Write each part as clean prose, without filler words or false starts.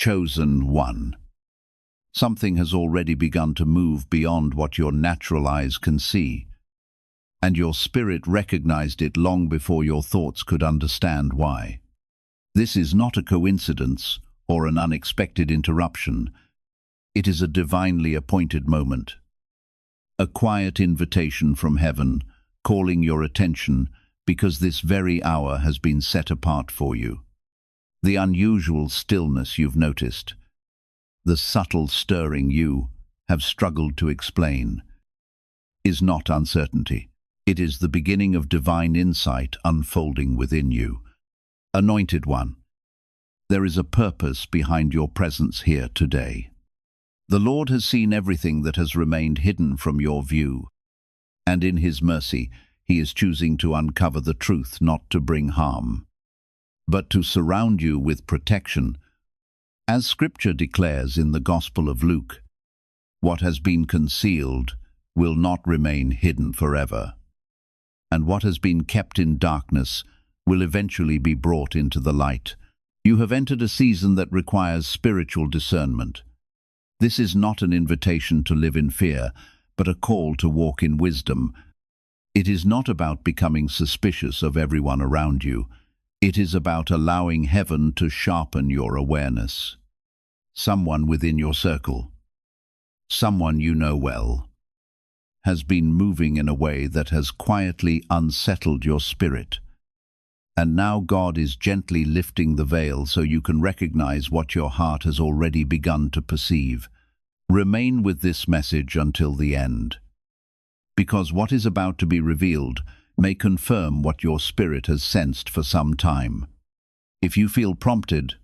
Chosen one. Something has already begun to move beyond what your natural eyes can see, and your spirit recognized it long before your thoughts could understand why. This is not a coincidence or an unexpected interruption. It is a divinely appointed moment, a quiet invitation from heaven, calling your attention because this very hour has been set apart for you. The unusual stillness you've noticed, the subtle stirring you have struggled to explain, is not uncertainty. It is the beginning of divine insight unfolding within you. Anointed one, there is a purpose behind your presence here today. The Lord has seen everything that has remained hidden from your view, and in His mercy, He is choosing to uncover the truth, not to bring harm, but to surround you with protection. As Scripture declares in the Gospel of Luke, what has been concealed will not remain hidden forever, and what has been kept in darkness will eventually be brought into the light. You have entered a season that requires spiritual discernment. This is not an invitation to live in fear, but a call to walk in wisdom. It is not about becoming suspicious of everyone around you. It is about allowing heaven to sharpen your awareness. Someone within your circle, someone you know well, has been moving in a way that has quietly unsettled your spirit. And now God is gently lifting the veil so you can recognize what your heart has already begun to perceive. Remain with this message until the end, because what is about to be revealed may confirm what your spirit has sensed for some time. If you feel prompted,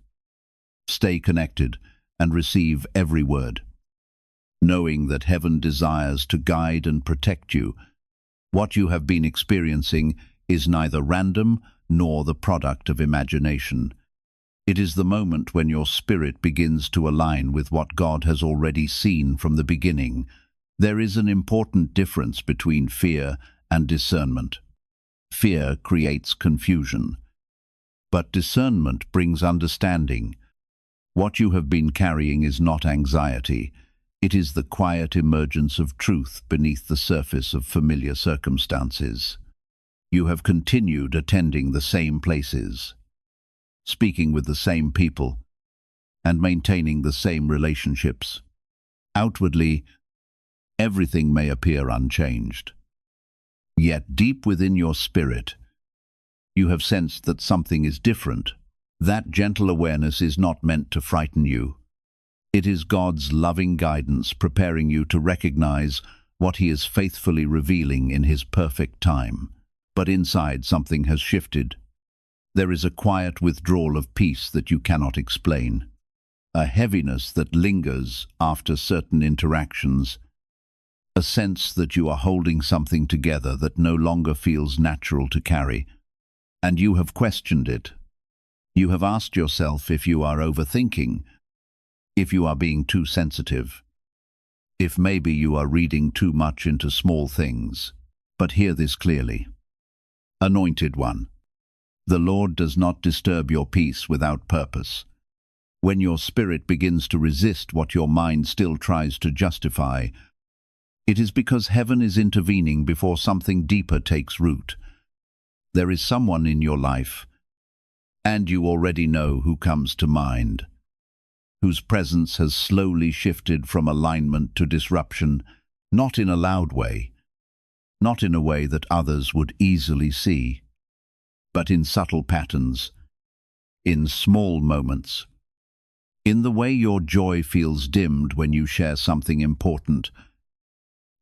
stay connected and receive every word, knowing that heaven desires to guide and protect you. What you have been experiencing is neither random nor the product of imagination. It is the moment when your spirit begins to align with what God has already seen from the beginning. There is an important difference between fear and discernment. Fear creates confusion, but discernment brings understanding. What you have been carrying is not anxiety. It is the quiet emergence of truth beneath the surface of familiar circumstances. You have continued attending the same places, speaking with the same people, and maintaining the same relationships. Outwardly, everything may appear unchanged. Yet deep within your spirit, you have sensed that something is different. That gentle awareness is not meant to frighten you. It is God's loving guidance preparing you to recognize what He is faithfully revealing in His perfect time. But inside something has shifted. There is a quiet withdrawal of peace that you cannot explain, a heaviness that lingers after certain interactions, a sense that you are holding something together that no longer feels natural to carry, and you have questioned it. You have asked yourself if you are overthinking, if you are being too sensitive, if maybe you are reading too much into small things. But hear this clearly. Anointed one, the Lord does not disturb your peace without purpose. When your spirit begins to resist what your mind still tries to justify, it is because heaven is intervening before something deeper takes root. There is someone in your life, and you already know who comes to mind, whose presence has slowly shifted from alignment to disruption, not in a loud way, not in a way that others would easily see, but in subtle patterns, in small moments, in the way your joy feels dimmed when you share something important,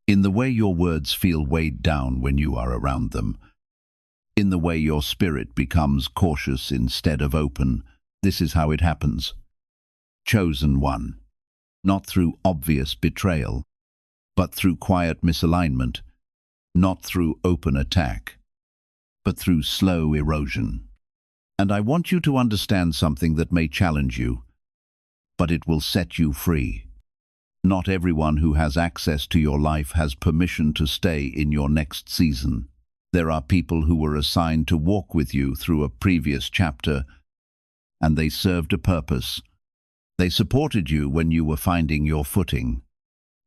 in the way your words feel weighed down when you are around them, in the way your spirit becomes cautious instead of open. This is how it happens. Chosen one, not through obvious betrayal, but through quiet misalignment, not through open attack, but through slow erosion. And I want you to understand something that may challenge you, but it will set you free. Not everyone who has access to your life has permission to stay in your next season. There are people who were assigned to walk with you through a previous chapter, and they served a purpose. They supported you when you were finding your footing.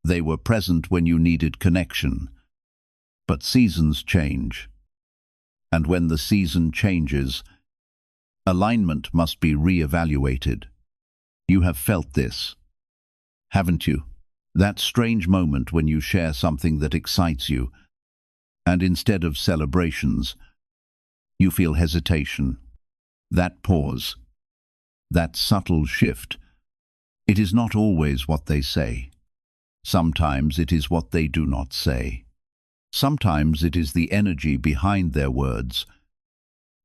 They were present when you needed connection. But seasons change. And when the season changes, alignment must be re-evaluated. You have felt this, haven't you? That strange moment when you share something that excites you, and instead of celebrations, you feel hesitation. That pause, that subtle shift, it is not always what they say. Sometimes it is what they do not say. Sometimes it is the energy behind their words,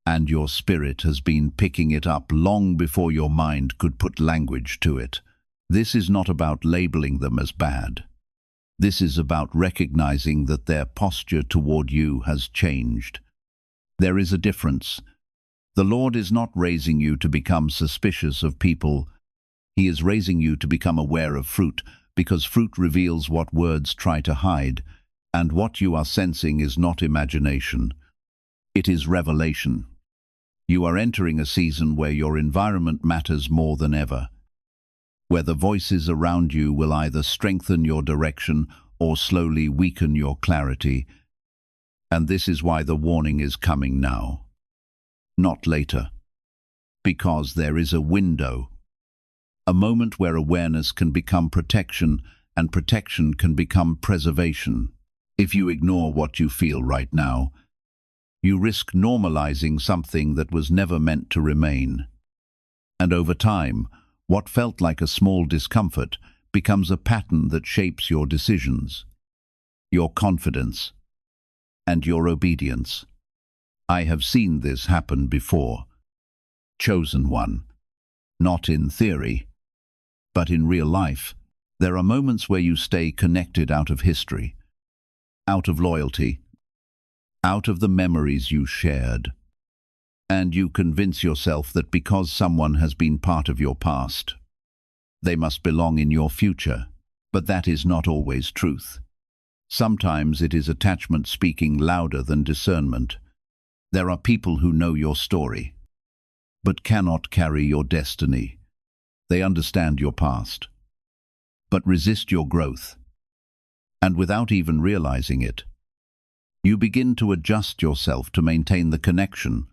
and your spirit has been picking it up long before your mind could put language to it. This is not about labeling them as bad. This is about recognizing that their posture toward you has changed. There is a difference. The Lord is not raising you to become suspicious of people. He is raising you to become aware of fruit, because fruit reveals what words try to hide, and what you are sensing is not imagination. It is revelation. You are entering a season where your environment matters more than ever, where the voices around you will either strengthen your direction or slowly weaken your clarity. And this is why the warning is coming now, not later. Because there is a window, a moment where awareness can become protection, and protection can become preservation. If you ignore what you feel right now, you risk normalizing something that was never meant to remain. And over time, what felt like a small discomfort becomes a pattern that shapes your decisions, your confidence, and your obedience. I have seen this happen before. Chosen one. Not in theory, but in real life. There are moments where you stay connected out of history, out of loyalty, out of the memories you shared. And you convince yourself that because someone has been part of your past, they must belong in your future. But that is not always truth. Sometimes it is attachment speaking louder than discernment. There are people who know your story, but cannot carry your destiny. They understand your past, but resist your growth. And without even realizing it, you begin to adjust yourself to maintain the connection.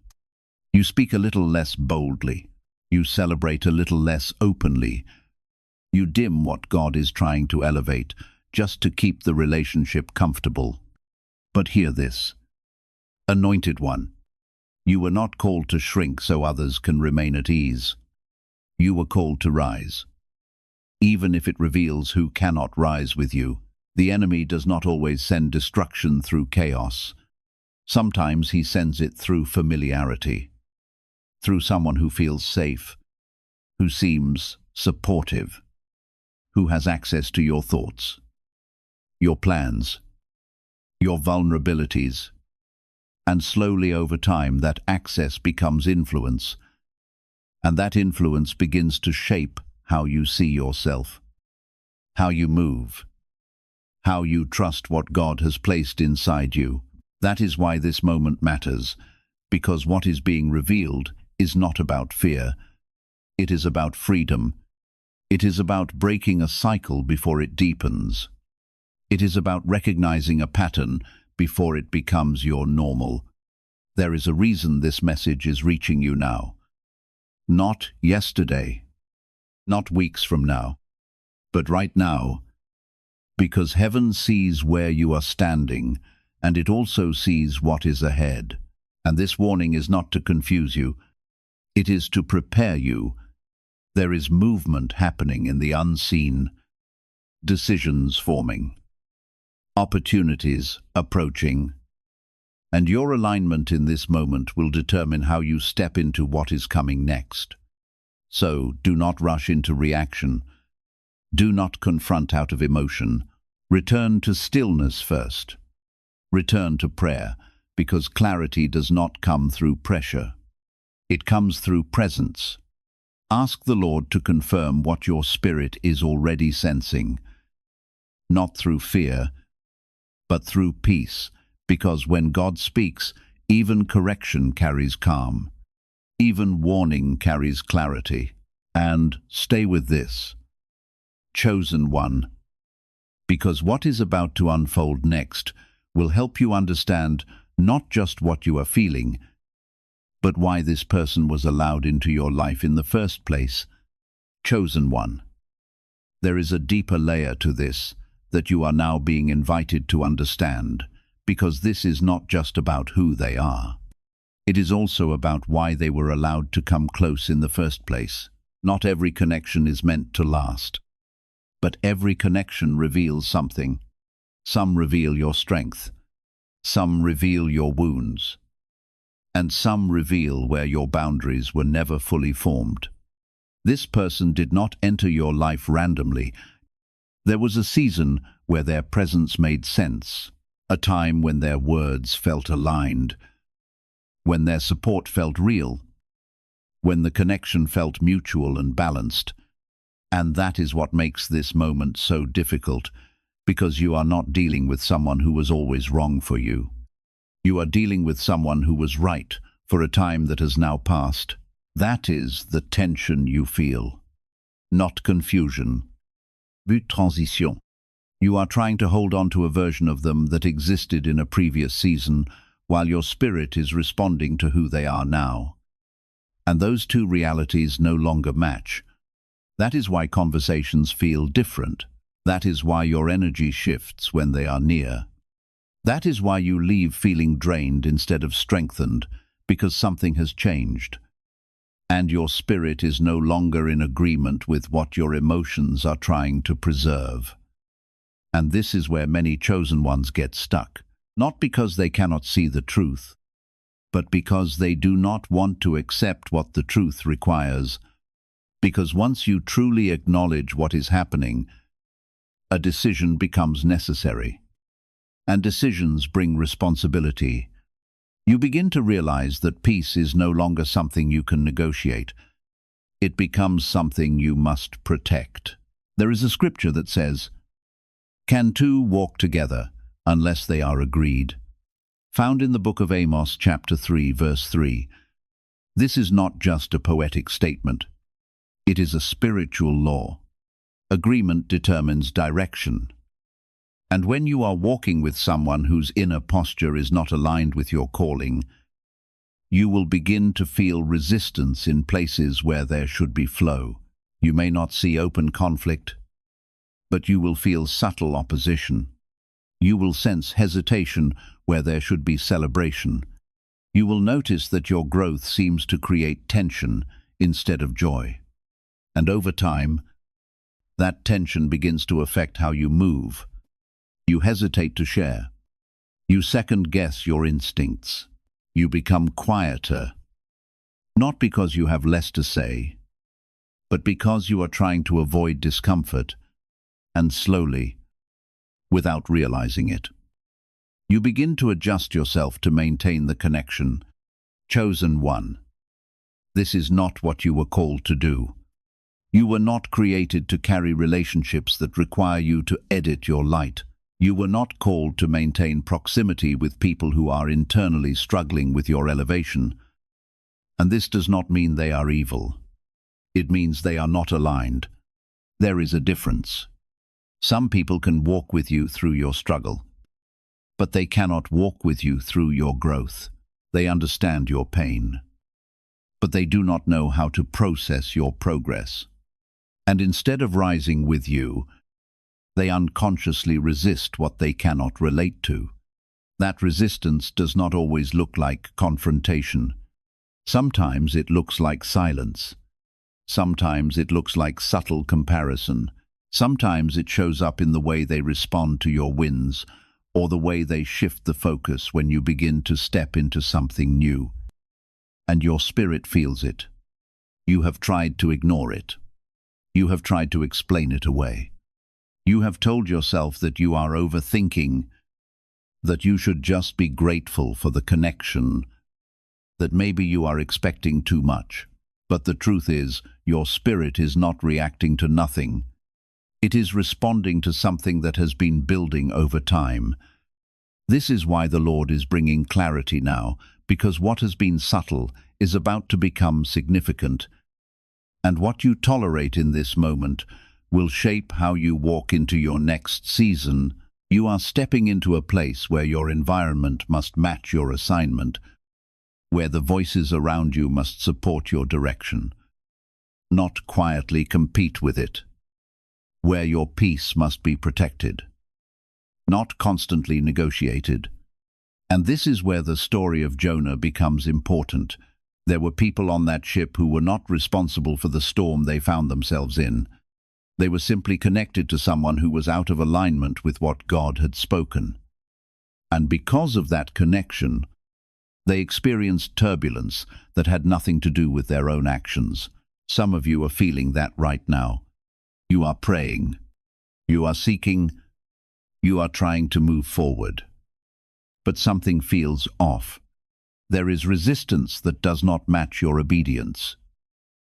You speak a little less boldly. You celebrate a little less openly. You dim what God is trying to elevate, just to keep the relationship comfortable. But hear this. Anointed one, you were not called to shrink so others can remain at ease. You were called to rise. Even if it reveals who cannot rise with you, the enemy does not always send destruction through chaos. Sometimes he sends it through familiarity, through someone who feels safe, who seems supportive, who has access to your thoughts, your plans, your vulnerabilities. And slowly over time that access becomes influence, and that influence begins to shape how you see yourself, how you move, how you trust what God has placed inside you. That is why this moment matters, because what is being revealed is not about fear. It is about freedom. It is about breaking a cycle before it deepens. It is about recognizing a pattern before it becomes your normal. There is a reason this message is reaching you now. Not yesterday, not weeks from now, but right now. Because heaven sees where you are standing, and it also sees what is ahead. And this warning is not to confuse you. It is to prepare you. There is movement happening in the unseen, decisions forming, opportunities approaching, and your alignment in this moment will determine how you step into what is coming next. So, do not rush into reaction. Do not confront out of emotion. Return to stillness first. Return to prayer, because clarity does not come through pressure. It comes through presence. Ask the Lord to confirm what your spirit is already sensing, not through fear, but through peace, because when God speaks, even correction carries calm. Even warning carries clarity. And stay with this, chosen one, because what is about to unfold next will help you understand not just what you are feeling, but why this person was allowed into your life in the first place. Chosen one. There is a deeper layer to this that you are now being invited to understand, because this is not just about who they are. It is also about why they were allowed to come close in the first place. Not every connection is meant to last, but every connection reveals something. Some reveal your strength, some reveal your wounds, and some reveal where your boundaries were never fully formed. This person did not enter your life randomly. There was a season where their presence made sense, a time when their words felt aligned, when their support felt real, when the connection felt mutual and balanced. And that is what makes this moment so difficult, because you are not dealing with someone who was always wrong for you. You are dealing with someone who was right for a time that has now passed. That is the tension you feel, not confusion. But transition. You are trying to hold on to a version of them that existed in a previous season, while your spirit is responding to who they are now. And those two realities no longer match. That is why conversations feel different. That is why your energy shifts when they are near. That is why you leave feeling drained instead of strengthened, because something has changed. And your spirit is no longer in agreement with what your emotions are trying to preserve. And this is where many chosen ones get stuck, not because they cannot see the truth, but because they do not want to accept what the truth requires. Because once you truly acknowledge what is happening, a decision becomes necessary. And decisions bring responsibility. You begin to realize that peace is no longer something you can negotiate. It becomes something you must protect. There is a scripture that says, "Can two walk together unless they are agreed?" Found in the book of Amos, chapter 3, verse 3. This is not just a poetic statement. It is a spiritual law. Agreement determines direction. And when you are walking with someone whose inner posture is not aligned with your calling, you will begin to feel resistance in places where there should be flow. You may not see open conflict, but you will feel subtle opposition. You will sense hesitation where there should be celebration. You will notice that your growth seems to create tension instead of joy. And over time, that tension begins to affect how you move. You hesitate to share. You second-guess your instincts. You become quieter, not because you have less to say, but because you are trying to avoid discomfort, and slowly, without realizing it, you begin to adjust yourself to maintain the connection. Chosen one. This is not what you were called to do. You were not created to carry relationships that require you to edit your light. You were not called to maintain proximity with people who are internally struggling with your elevation. And this does not mean they are evil. It means they are not aligned. There is a difference. Some people can walk with you through your struggle, but they cannot walk with you through your growth. They understand your pain, but they do not know how to process your progress. And instead of rising with you, they unconsciously resist what they cannot relate to. That resistance does not always look like confrontation. Sometimes it looks like silence. Sometimes it looks like subtle comparison. Sometimes it shows up in the way they respond to your wins, or the way they shift the focus when you begin to step into something new. And your spirit feels it. You have tried to ignore it. You have tried to explain it away. You have told yourself that you are overthinking, that you should just be grateful for the connection, that maybe you are expecting too much. But the truth is, your spirit is not reacting to nothing. It is responding to something that has been building over time. This is why the Lord is bringing clarity now, because what has been subtle is about to become significant. And what you tolerate in this moment will shape how you walk into your next season. You are stepping into a place where your environment must match your assignment, where the voices around you must support your direction, not quietly compete with it, where your peace must be protected, not constantly negotiated. And this is where the story of Jonah becomes important. There were people on that ship who were not responsible for the storm they found themselves in. They were simply connected to someone who was out of alignment with what God had spoken. And because of that connection, they experienced turbulence that had nothing to do with their own actions. Some of you are feeling that right now. You are praying. You are seeking. You are trying to move forward. But something feels off. There is resistance that does not match your obedience.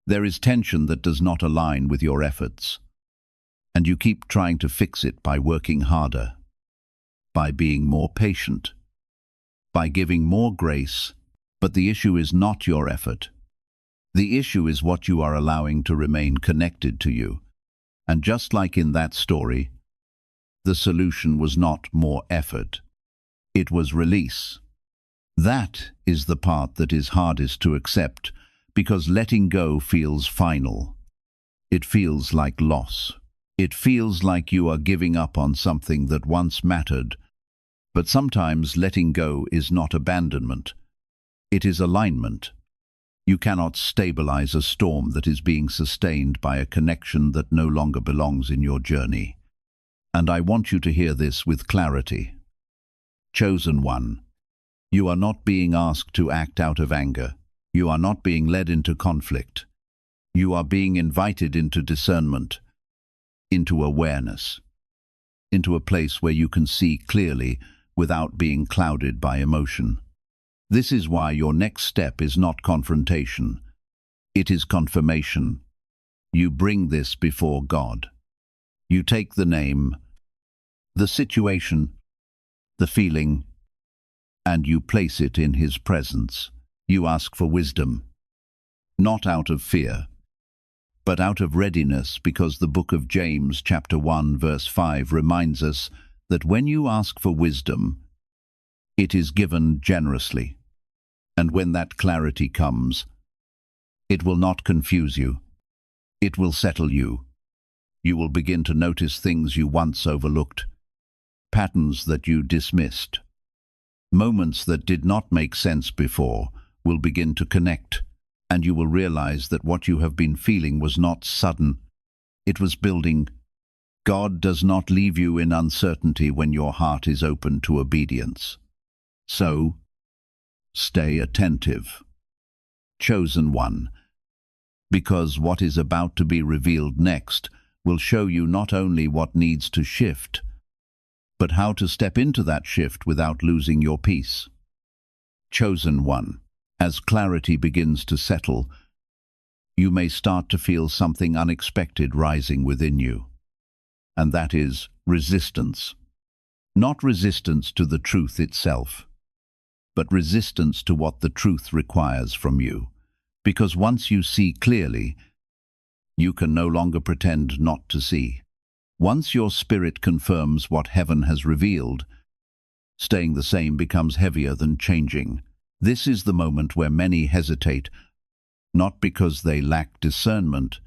There is tension that does not align with your efforts. And you keep trying to fix it by working harder, by being more patient, by giving more grace. But the issue is not your effort. The issue is what you are allowing to remain connected to you. And just like in that story, the solution was not more effort. It was release. That is the part that is hardest to accept, because letting go feels final. It feels like loss. It feels like you are giving up on something that once mattered. But sometimes letting go is not abandonment. It is alignment. You cannot stabilize a storm that is being sustained by a connection that no longer belongs in your journey. And I want you to hear this with clarity. Chosen one, you are not being asked to act out of anger. You are not being led into conflict. You are being invited into discernment, into awareness, into a place where you can see clearly without being clouded by emotion. This is why your next step is not confrontation. It is confirmation. You bring this before God. You take the name, the situation, the feeling, and you place it in His presence. You ask for wisdom, not out of fear, but out of readiness, because the book of James, chapter 1, verse 5, reminds us that when you ask for wisdom, it is given generously. And when that clarity comes, it will not confuse you. It will settle you. You will begin to notice things you once overlooked, patterns that you dismissed. Moments that did not make sense before will begin to connect, and you will realize that what you have been feeling was not sudden. It was building. God does not leave you in uncertainty when your heart is open to obedience. So, stay attentive. Chosen one, because what is about to be revealed next will show you not only what needs to shift, but how to step into that shift without losing your peace. Chosen one, as clarity begins to settle, you may start to feel something unexpected rising within you. And that is resistance. Not resistance to the truth itself, but resistance to what the truth requires from you. Because once you see clearly, you can no longer pretend not to see. Once your spirit confirms what heaven has revealed, staying the same becomes heavier than changing. This is the moment where many hesitate, not because they lack discernment,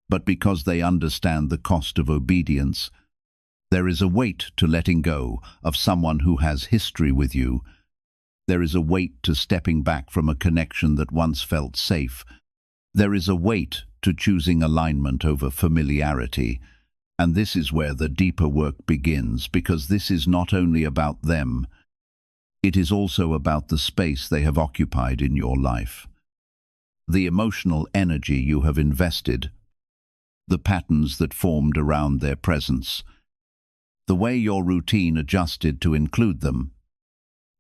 but because they understand the cost of obedience. There is a weight to letting go of someone who has history with you. There is a weight to stepping back from a connection that once felt safe. There is a weight to choosing alignment over familiarity. And this is where the deeper work begins, because this is not only about them, it is also about the space they have occupied in your life. The emotional energy you have invested, the patterns that formed around their presence, the way your routine adjusted to include them,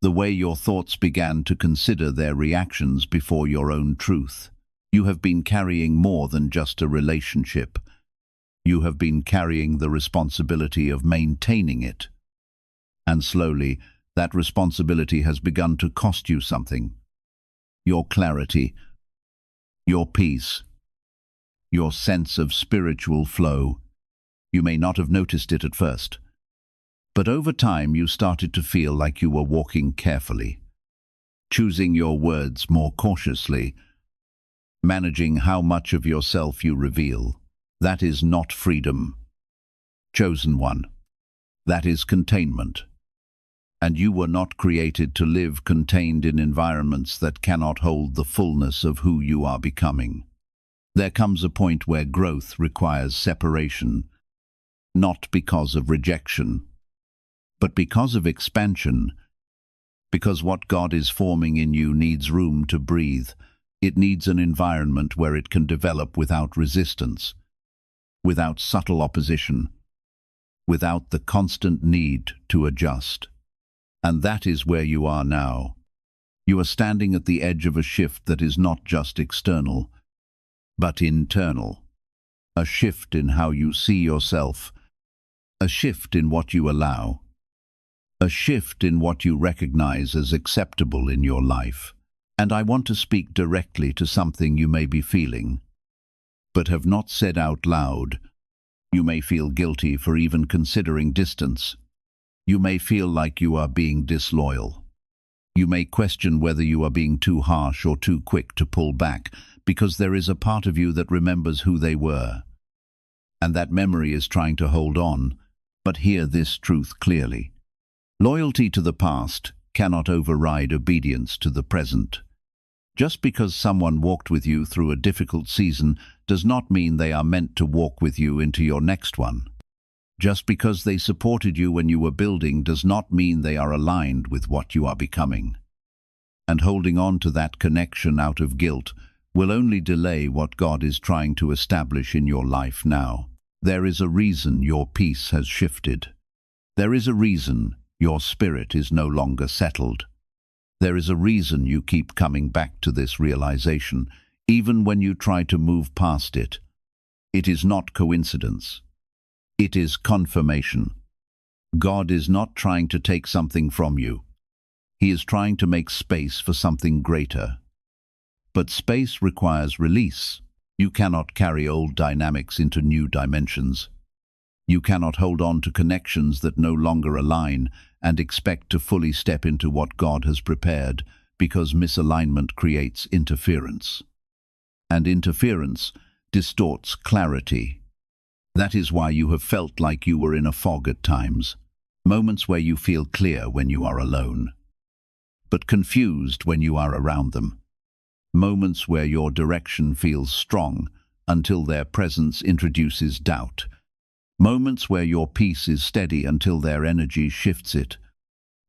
the way your thoughts began to consider their reactions before your own truth. You have been carrying more than just a relationship. You have been carrying the responsibility of maintaining it. And slowly, that responsibility has begun to cost you something. Your clarity, your peace, your sense of spiritual flow. You may not have noticed it at first, but over time you started to feel like you were walking carefully, choosing your words more cautiously, managing how much of yourself you reveal. That is not freedom, chosen one. That is containment. And you were not created to live contained in environments that cannot hold the fullness of who you are becoming. There comes a point where growth requires separation, not because of rejection, but because of expansion, because what God is forming in you needs room to breathe. It needs an environment where it can develop without resistance, without subtle opposition, without the constant need to adjust. And that is where you are now. You are standing at the edge of a shift that is not just external, but internal. A shift in how you see yourself, a shift in what you allow, a shift in what you recognize as acceptable in your life. And I want to speak directly to something you may be feeling, but have not said out loud. You may feel guilty for even considering distance. You may feel like you are being disloyal. You may question whether you are being too harsh or too quick to pull back, because there is a part of you that remembers who they were. And that memory is trying to hold on, but hear this truth clearly. Loyalty to the past cannot override obedience to the present. Just because someone walked with you through a difficult season does not mean they are meant to walk with you into your next one. Just because they supported you when you were building does not mean they are aligned with what you are becoming. And holding on to that connection out of guilt will only delay what God is trying to establish in your life now. There is a reason your peace has shifted. There is a reason your spirit is no longer settled. There is a reason you keep coming back to this realization, even when you try to move past it. It is not coincidence. It is confirmation. God is not trying to take something from you. He is trying to make space for something greater. But space requires release. You cannot carry old dynamics into new dimensions. You cannot hold on to connections that no longer align and expect to fully step into what God has prepared, because misalignment creates interference. And interference distorts clarity. That is why you have felt like you were in a fog at times, moments where you feel clear when you are alone, but confused when you are around them, moments where your direction feels strong until their presence introduces doubt, moments where your peace is steady until their energy shifts it.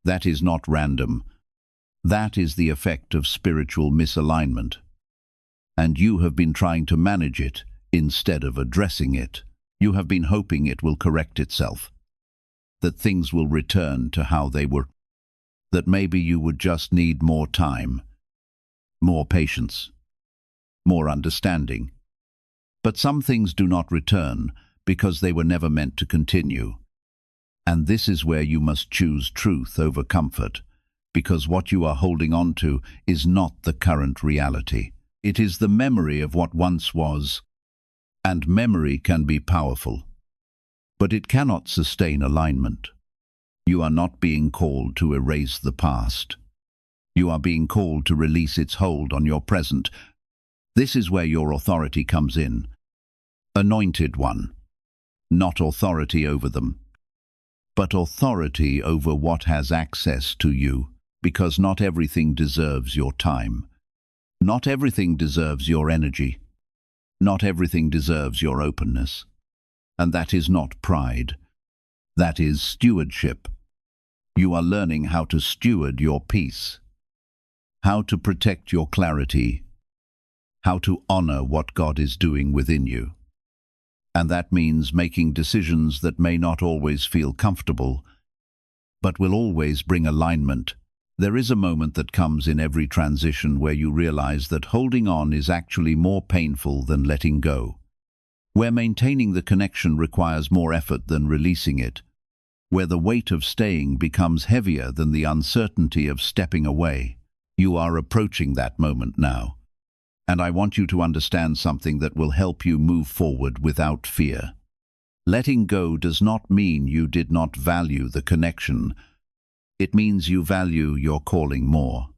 That is not random. That is the effect of spiritual misalignment. And you have been trying to manage it instead of addressing it. You have been hoping it will correct itself, that things will return to how they were, that maybe you would just need more time, more patience, more understanding. But some things do not return because they were never meant to continue. And this is where you must choose truth over comfort, because what you are holding on to is not the current reality. It is the memory of what once was. And memory can be powerful, but it cannot sustain alignment. You are not being called to erase the past. You are being called to release its hold on your present. This is where your authority comes in. Anointed one. Not authority over them, but authority over what has access to you, because not everything deserves your time. Not everything deserves your energy. Not everything deserves your openness. And that is not pride. That is stewardship. You are learning how to steward your peace, how to protect your clarity, how to honor what God is doing within you. And that means making decisions that may not always feel comfortable, but will always bring alignment. There is a moment that comes in every transition where you realize that holding on is actually more painful than letting go, where maintaining the connection requires more effort than releasing it, where the weight of staying becomes heavier than the uncertainty of stepping away. You are approaching that moment now. And I want you to understand something that will help you move forward without fear. Letting go does not mean you did not value the connection. It means you value your calling more.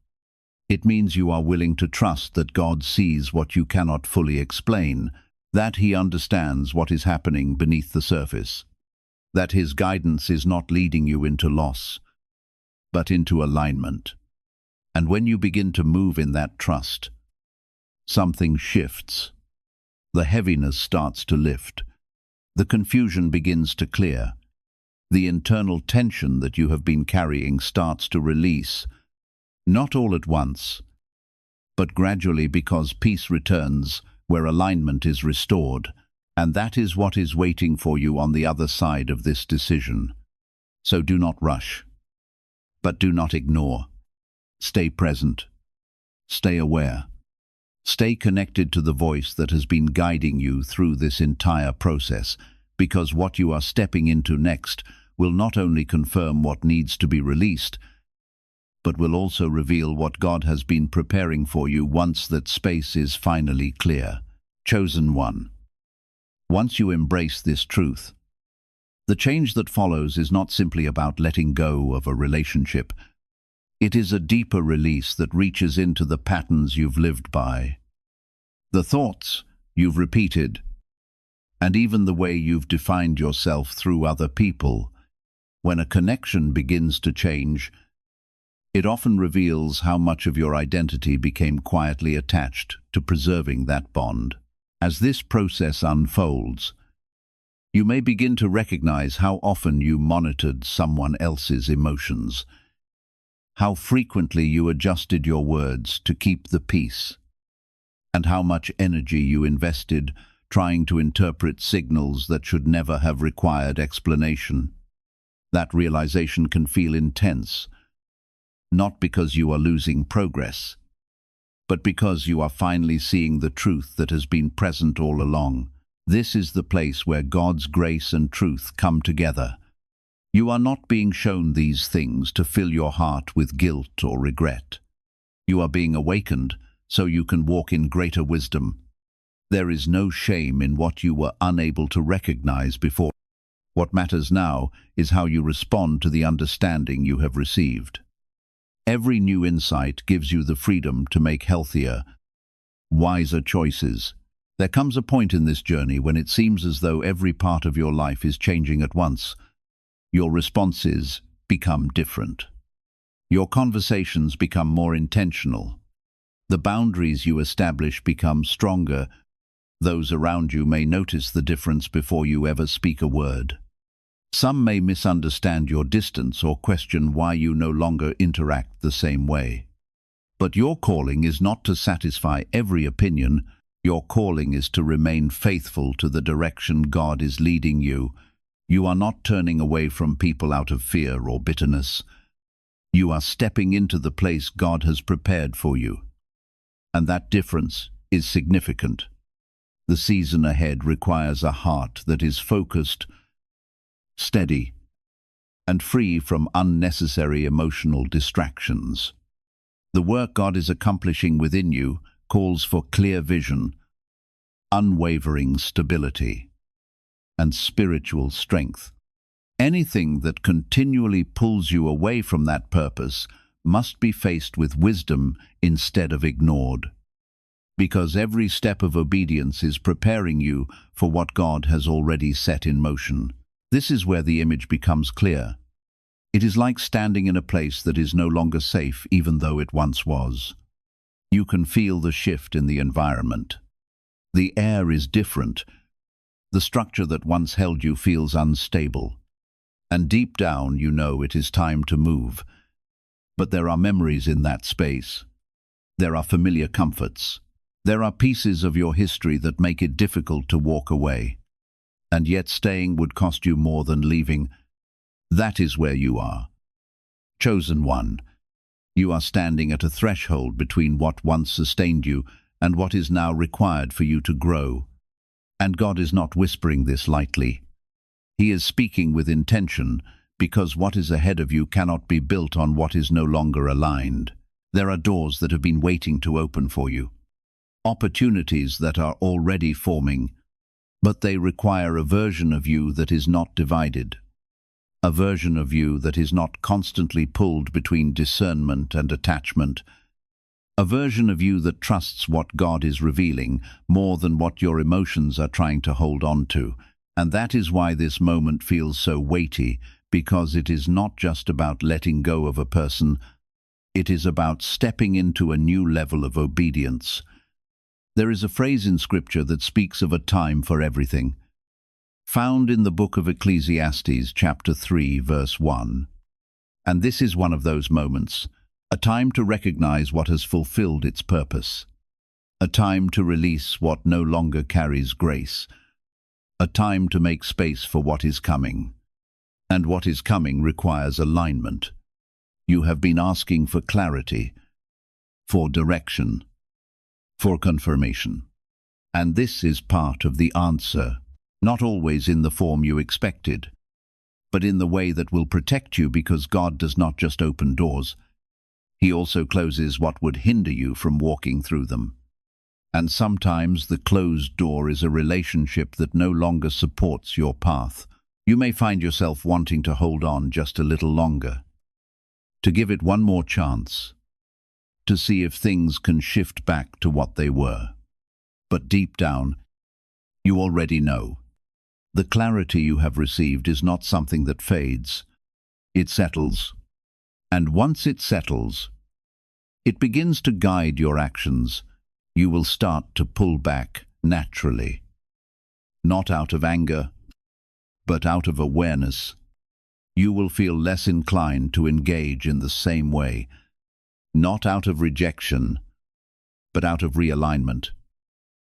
It means you are willing to trust that God sees what you cannot fully explain, that He understands what is happening beneath the surface, that His guidance is not leading you into loss, but into alignment. And when you begin to move in that trust, something shifts. The heaviness starts to lift. The confusion begins to clear. The internal tension that you have been carrying starts to release, not all at once, but gradually, because peace returns where alignment is restored, and that is what is waiting for you on the other side of this decision. So do not rush, but do not ignore. Stay present. Stay aware. Stay connected to the voice that has been guiding you through this entire process, because what you are stepping into next will not only confirm what needs to be released, but will also reveal what God has been preparing for you once that space is finally clear. Chosen one. Once you embrace this truth, the change that follows is not simply about letting go of a relationship. It is a deeper release that reaches into the patterns you've lived by, the thoughts you've repeated, and even the way you've defined yourself through other people. When a connection begins to change, it often reveals how much of your identity became quietly attached to preserving that bond. As this process unfolds, you may begin to recognize how often you monitored someone else's emotions, how frequently you adjusted your words to keep the peace, and how much energy you invested trying to interpret signals that should never have required explanation. That realization can feel intense, not because you are losing progress, but because you are finally seeing the truth that has been present all along. This is the place where God's grace and truth come together. You are not being shown these things to fill your heart with guilt or regret. You are being awakened so you can walk in greater wisdom. There is no shame in what you were unable to recognize before. What matters now is how you respond to the understanding you have received. Every new insight gives you the freedom to make healthier, wiser choices. There comes a point in this journey when it seems as though every part of your life is changing at once. Your responses become different. Your conversations become more intentional. The boundaries you establish become stronger. Those around you may notice the difference before you ever speak a word. Some may misunderstand your distance or question why you no longer interact the same way. But your calling is not to satisfy every opinion. Your calling is to remain faithful to the direction God is leading you. You are not turning away from people out of fear or bitterness. You are stepping into the place God has prepared for you. And that difference is significant. The season ahead requires a heart that is focused, steady, and free from unnecessary emotional distractions. The work God is accomplishing within you calls for clear vision, unwavering stability, and spiritual strength. Anything that continually pulls you away from that purpose must be faced with wisdom instead of ignored, because every step of obedience is preparing you for what God has already set in motion. This is where the image becomes clear. It is like standing in a place that is no longer safe, even though it once was. You can feel the shift in the environment. The air is different. The structure that once held you feels unstable. And deep down, you know it is time to move. But there are memories in that space. There are familiar comforts. There are pieces of your history that make it difficult to walk away. And yet staying would cost you more than leaving. That is where you are. Chosen one. You are standing at a threshold between what once sustained you and what is now required for you to grow. And God is not whispering this lightly. He is speaking with intention, because what is ahead of you cannot be built on what is no longer aligned. There are doors that have been waiting to open for you. opportunities that are already forming, but they require a version of you that is not divided, a version of you that is not constantly pulled between discernment and attachment, a version of you that trusts what God is revealing more than what your emotions are trying to hold on to. And that is why this moment feels so weighty, because it is not just about letting go of a person, it is about stepping into a new level of obedience. There is a phrase in Scripture that speaks of a time for everything, found in the book of Ecclesiastes, chapter 3, verse 1. And this is one of those moments, a time to recognize what has fulfilled its purpose, a time to release what no longer carries grace, a time to make space for what is coming. And what is coming requires alignment. You have been asking for clarity, for direction, for confirmation. And this is part of the answer, not always in the form you expected, but in the way that will protect you, because God does not just open doors, He also closes what would hinder you from walking through them. And sometimes the closed door is a relationship that no longer supports your path. You may find yourself wanting to hold on just a little longer, to give it one more chance, to see if things can shift back to what they were. But deep down, you already know. The clarity you have received is not something that fades. It settles. And once it settles, it begins to guide your actions. You will start to pull back naturally, not out of anger, but out of awareness. You will feel less inclined to engage in the same way, not out of rejection, but out of realignment.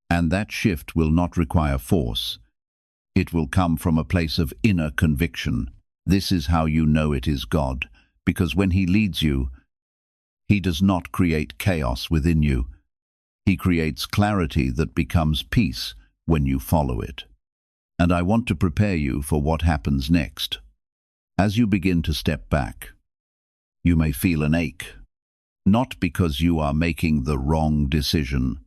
And that shift will not require force. It will come from a place of inner conviction. This is how you know it is God, because when He leads you, He does not create chaos within you. He creates clarity that becomes peace when you follow it. And I want to prepare you for what happens next. As you begin to step back, you may feel an ache, not because you are making the wrong decision,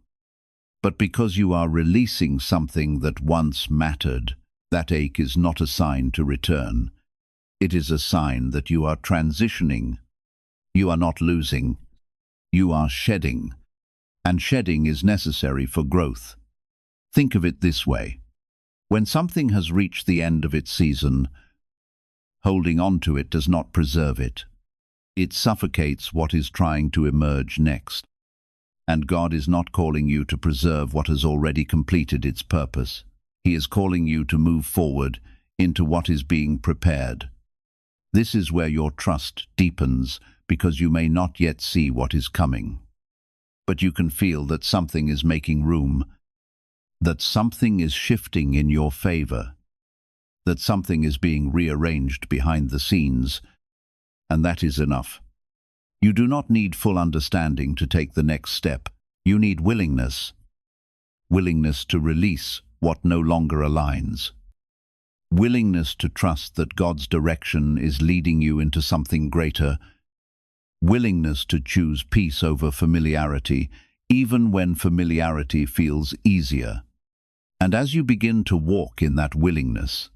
but because you are releasing something that once mattered. That ache is not a sign to return. It is a sign that you are transitioning. You are not losing. You are shedding. And shedding is necessary for growth. Think of it this way. When something has reached the end of its season, holding on to it does not preserve it. It suffocates what is trying to emerge next. And God is not calling you to preserve what has already completed its purpose. He is calling you to move forward into what is being prepared. This is where your trust deepens, because you may not yet see what is coming. But you can feel that something is making room, that something is shifting in your favor, that something is being rearranged behind the scenes, and that is enough. You do not need full understanding to take the next step. You need willingness. Willingness to release what no longer aligns. Willingness to trust that God's direction is leading you into something greater. Willingness to choose peace over familiarity, even when familiarity feels easier. And as you begin to walk in that willingness,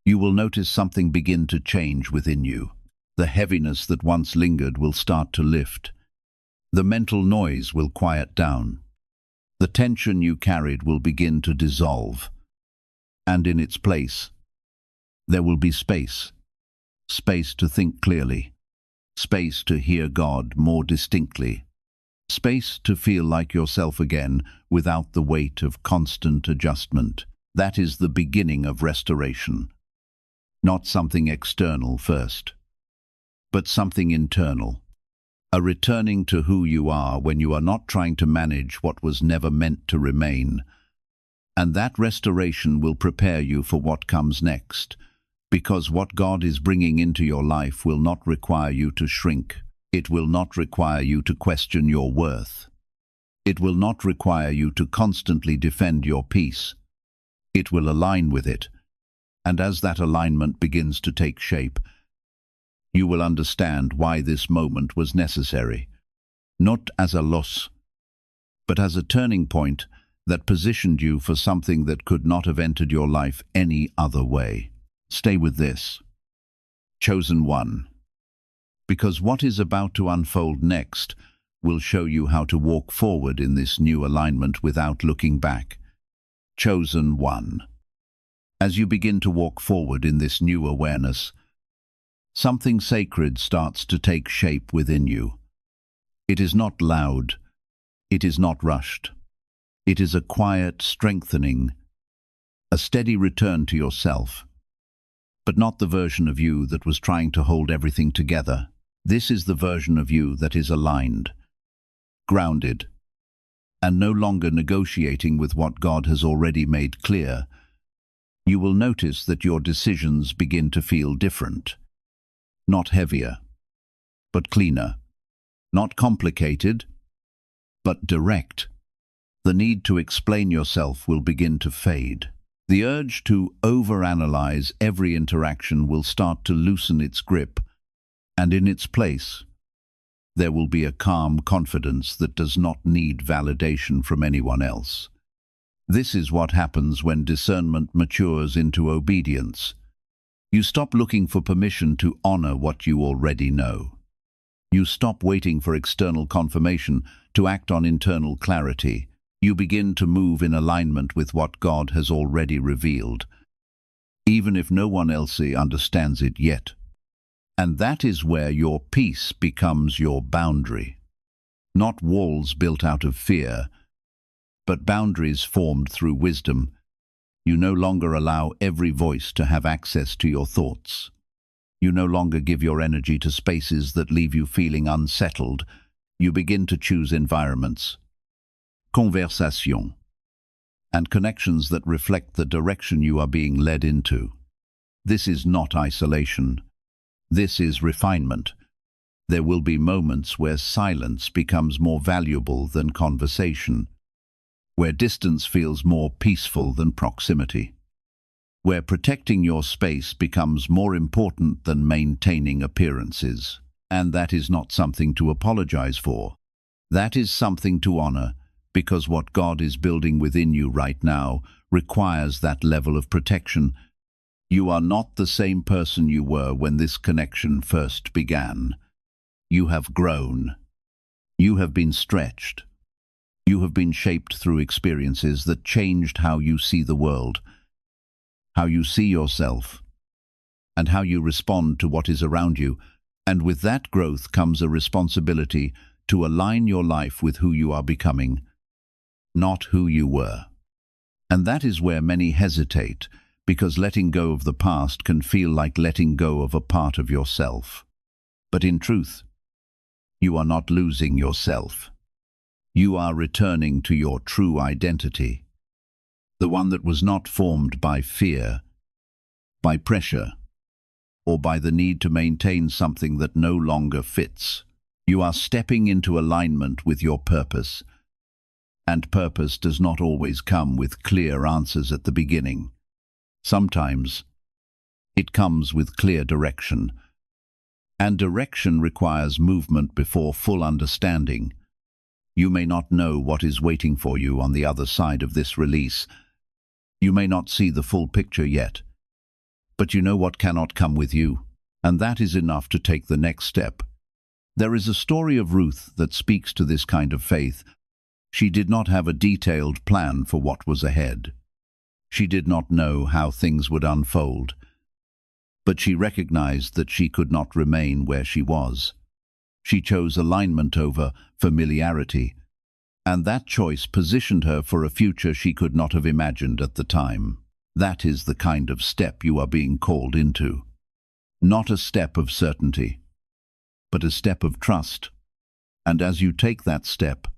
you will notice something begin to change within you. The heaviness that once lingered will start to lift. The mental noise will quiet down. The tension you carried will begin to dissolve. And in its place, there will be space. Space to think clearly. Space to hear God more distinctly. Space to feel like yourself again without the weight of constant adjustment. That is the beginning of restoration. Not something external first, but something internal. A returning to who you are when you are not trying to manage what was never meant to remain. And that restoration will prepare you for what comes next, because what God is bringing into your life will not require you to shrink. It will not require you to question your worth. It will not require you to constantly defend your peace. It will align with it. And as that alignment begins to take shape, you will understand why this moment was necessary, not as a loss, but as a turning point that positioned you for something that could not have entered your life any other way. Stay with this. Chosen one. Because what is about to unfold next will show you how to walk forward in this new alignment without looking back. Chosen one. As you begin to walk forward in this new awareness, something sacred starts to take shape within you. It is not loud. It is not rushed. It is a quiet strengthening, a steady return to yourself, but not the version of you that was trying to hold everything together. This is the version of you that is aligned, grounded, and no longer negotiating with what God has already made clear. You will notice that your decisions begin to feel different, not heavier, but cleaner, not complicated, but direct. The need to explain yourself will begin to fade. The urge to overanalyze every interaction will start to loosen its grip, and in its place, there will be a calm confidence that does not need validation from anyone else. This is what happens when discernment matures into obedience. You stop looking for permission to honor what you already know. You stop waiting for external confirmation to act on internal clarity. You begin to move in alignment with what God has already revealed, even if no one else understands it yet. And that is where your peace becomes your boundary. Not walls built out of fear, but boundaries formed through wisdom. You no longer allow every voice to have access to your thoughts. You no longer give your energy to spaces that leave you feeling unsettled. You begin to choose environments, conversation, and connections that reflect the direction you are being led into. This is not isolation. This is refinement. There will be moments where silence becomes more valuable than conversation, where distance feels more peaceful than proximity, where protecting your space becomes more important than maintaining appearances. And that is not something to apologize for. That is something to honor, because what God is building within you right now requires that level of protection. You are not the same person you were when this connection first began. You have grown. You have been stretched. You have been shaped through experiences that changed how you see the world, how you see yourself, and how you respond to what is around you. And with that growth comes a responsibility to align your life with who you are becoming, not who you were. And that is where many hesitate, because letting go of the past can feel like letting go of a part of yourself. But in truth, you are not losing yourself. You are returning to your true identity, the one that was not formed by fear, by pressure, or by the need to maintain something that no longer fits. You are stepping into alignment with your purpose, and purpose does not always come with clear answers at the beginning. Sometimes it comes with clear direction, and direction requires movement before full understanding. You may not know what is waiting for you on the other side of this release. You may not see the full picture yet, but you know what cannot come with you, and that is enough to take the next step. There is a story of Ruth that speaks to this kind of faith. She did not have a detailed plan for what was ahead. She did not know how things would unfold, but she recognized that she could not remain where she was. She chose alignment over familiarity, and that choice positioned her for a future she could not have imagined at the time. That is the kind of step you are being called into. Not a step of certainty, but a step of trust. And as you take that step,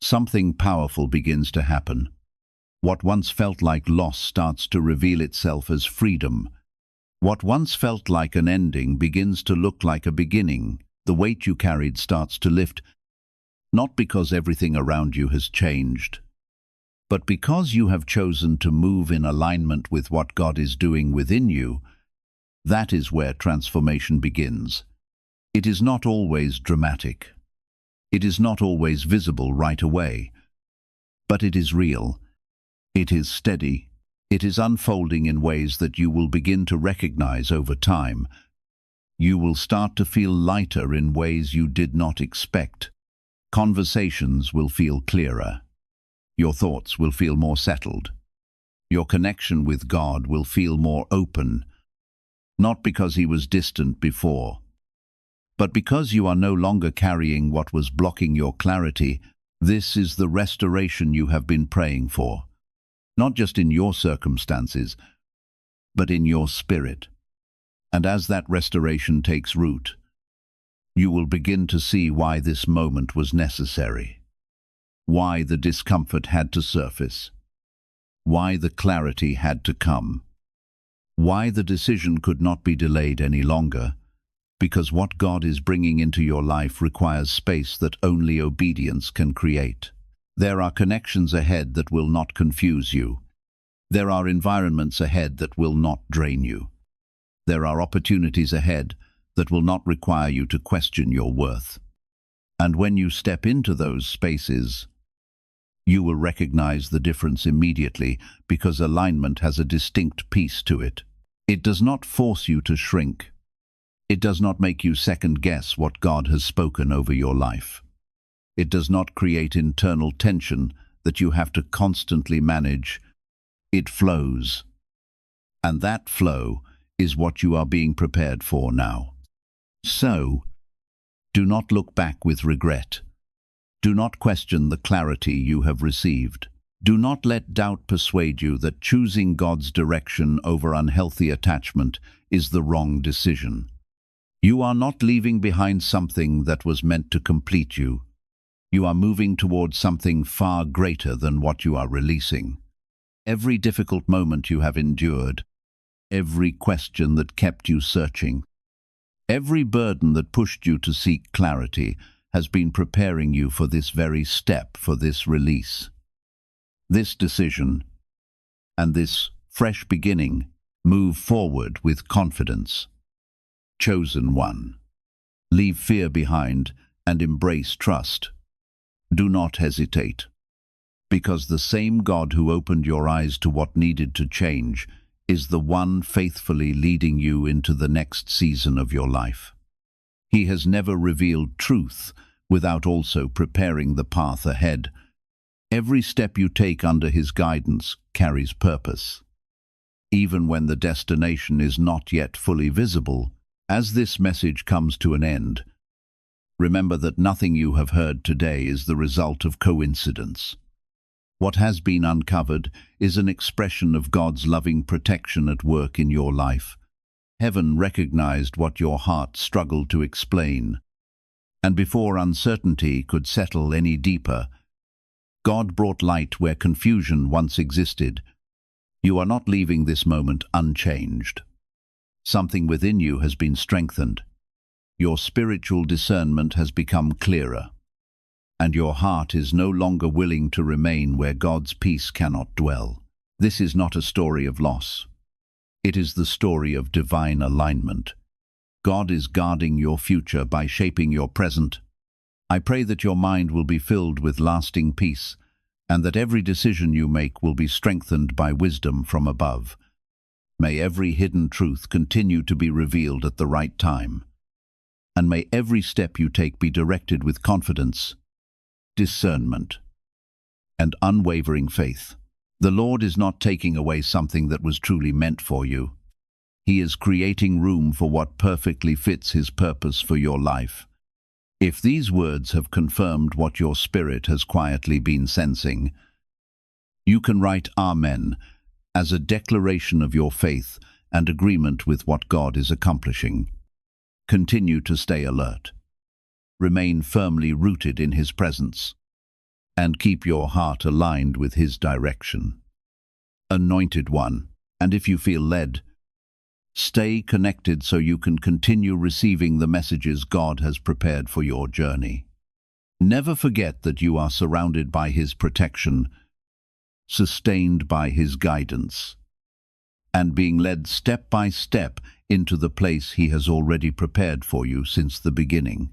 something powerful begins to happen. What once felt like loss starts to reveal itself as freedom. What once felt like an ending begins to look like a beginning. The weight you carried starts to lift, not because everything around you has changed, but because you have chosen to move in alignment with what God is doing within you. That is where transformation begins. It is not always dramatic. It is not always visible right away, but it is real. It is steady. It is unfolding in ways that you will begin to recognize over time. You will start to feel lighter in ways you did not expect. Conversations will feel clearer. Your thoughts will feel more settled. Your connection with God will feel more open, not because He was distant before, but because you are no longer carrying what was blocking your clarity. This is the restoration you have been praying for, not just in your circumstances, but in your spirit. And as that restoration takes root, you will begin to see why this moment was necessary, why the discomfort had to surface, why the clarity had to come, why the decision could not be delayed any longer, because what God is bringing into your life requires space that only obedience can create. There are connections ahead that will not confuse you. There are environments ahead that will not drain you. There are opportunities ahead that will not require you to question your worth. And when you step into those spaces, you will recognize the difference immediately, because alignment has a distinct peace to it. It does not force you to shrink. It does not make you second-guess what God has spoken over your life. It does not create internal tension that you have to constantly manage. It flows. And that flow is what you are being prepared for now. So, do not look back with regret. Do not question the clarity you have received. Do not let doubt persuade you that choosing God's direction over unhealthy attachment is the wrong decision. You are not leaving behind something that was meant to complete you. You are moving towards something far greater than what you are releasing. Every difficult moment you have endured, every question that kept you searching, every burden that pushed you to seek clarity has been preparing you for this very step, for this release. This decision and this fresh beginning. Move forward with confidence. Chosen one. Leave fear behind and embrace trust. Do not hesitate, because the same God who opened your eyes to what needed to change is the one faithfully leading you into the next season of your life. He has never revealed truth without also preparing the path ahead. Every step you take under His guidance carries purpose. Even when the destination is not yet fully visible, as this message comes to an end, remember that nothing you have heard today is the result of coincidence. What has been uncovered is an expression of God's loving protection at work in your life. Heaven recognized what your heart struggled to explain, and before uncertainty could settle any deeper, God brought light where confusion once existed. You are not leaving this moment unchanged. Something within you has been strengthened. Your spiritual discernment has become clearer, and your heart is no longer willing to remain where God's peace cannot dwell. This is not a story of loss. It is the story of divine alignment. God is guarding your future by shaping your present. I pray that your mind will be filled with lasting peace, and that every decision you make will be strengthened by wisdom from above. May every hidden truth continue to be revealed at the right time, and may every step you take be directed with confidence, discernment, and unwavering faith. The Lord is not taking away something that was truly meant for you. He is creating room for what perfectly fits His purpose for your life. If these words have confirmed what your spirit has quietly been sensing, you can write Amen as a declaration of your faith and agreement with what God is accomplishing. Continue to stay alert. Remain firmly rooted in His presence, and keep your heart aligned with His direction. Anointed one, and if you feel led, stay connected so you can continue receiving the messages God has prepared for your journey. Never forget that you are surrounded by His protection, sustained by His guidance, and being led step by step into the place He has already prepared for you since the beginning.